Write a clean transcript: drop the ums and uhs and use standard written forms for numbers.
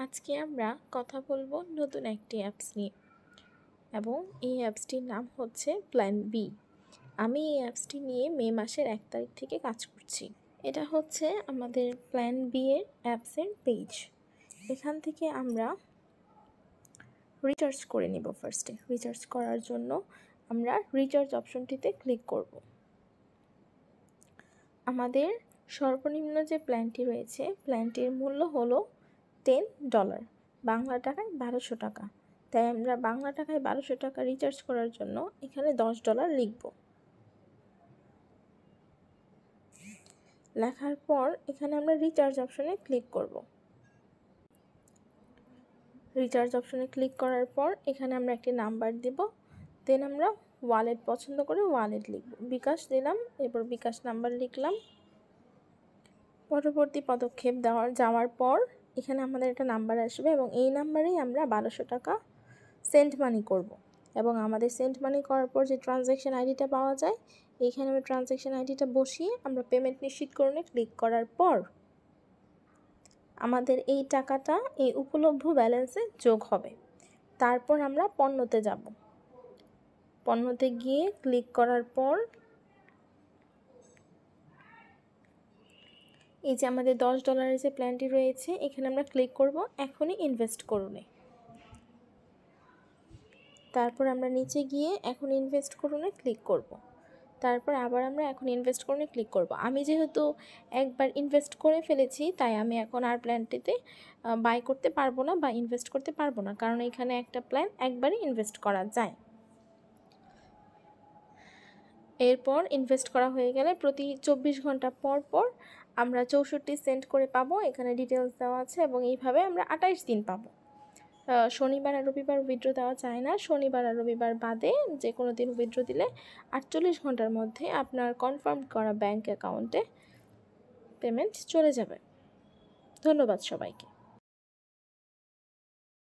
আজকে আমরা কথা বলবো নতুন একটি অ্যাপস নিয়ে এবং এই অ্যাপসটির নাম হচ্ছে প্ল্যান বি। আমি এই অ্যাপসটি নিয়ে মে মাসের 1 তারিখ থেকে কাজ করছি। এটা হচ্ছে আমাদের প্ল্যান বি এর অ্যাপসের পেজ। এখান থেকে আমরা রিচার্জ করে নেব। ফার্স্টে রিচার্জ করার জন্য আমরা রিচার্জ অপশনটিতে ক্লিক করব। আমাদের সর্বনিম্ন যে প্ল্যানটি রয়েছে প্ল্যানটির মূল্য হলো $10, বাংলা টাকায় 1200 টাকা। তাই আমরা বাংলা টাকায় 1200 টাকা রিচার্জ করার জন্য এখানে $10 লিখব। লেখার পর এখানে আমরা রিচার্জ অপশনে ক্লিক করব। রিচার্জ অপশনে ক্লিক করার পর এখানে আমরা একটি নাম্বার দেব, দেন আমরা ওয়ালেট পছন্দ করে ওয়ালেট লিখব। বিকাশ দিলাম, এরপর বিকাশ নাম্বার লিখলাম। পরবর্তী পদক্ষেপ যাওয়ার পর এখানে আমাদের একটা নাম্বার আসবে এবং এই নাম্বারেই আমরা 1200 টাকা সেন্ড মানি করব। এবং আমাদের সেন্ড মানি করার পর যে ট্রানজ্যাকশন আইডিটা পাওয়া যায়, এইখানে আমরা ট্রানজ্যাকশন আইডিটা বসিয়ে আমরা পেমেন্ট নিশ্চিতকরণে ক্লিক করার পর আমাদের এই টাকাটা এই উপলব্ধ ব্যালেন্সে যোগ হবে। তারপর আমরা পণ্যতে যাব। পণ্যতে গিয়ে ক্লিক করার পর এই যে আমাদের $10 যে প্ল্যানটি রয়েছে এখানে আমরা ক্লিক করব এখনই ইনভেস্ট করুনে। তারপর আমরা নিচে গিয়ে এখন ইনভেস্ট করুনে ক্লিক করব। তারপর আবার আমরা এখন ইনভেস্ট করুনে ক্লিক করব। আমি যেহেতু একবার ইনভেস্ট করে ফেলেছি তাই আমি এখন আর প্ল্যানটিতে বাই করতে পারবো না বা ইনভেস্ট করতে পারবো না, কারণ এখানে একটা প্ল্যান একবারই ইনভেস্ট করা যায়। এরপর ইনভেস্ট করা হয়ে গেলে প্রতি 24 ঘন্টা পর পর আমরা 64 সেন্ট করে পাবো। এখানে ডিটেলস দেওয়া আছে এবং এইভাবে আমরা 28 দিন পাবো। শনিবার আর রবিবার উইথড্র দেওয়া যায় না। শনিবার আর রবিবার বাদে যে কোনো দিন উইথড্র দিলে 48 ঘন্টার মধ্যে আপনার কনফার্ম করা ব্যাংক অ্যাকাউন্টে পেমেন্ট চলে যাবে। ধন্যবাদ সবাইকে।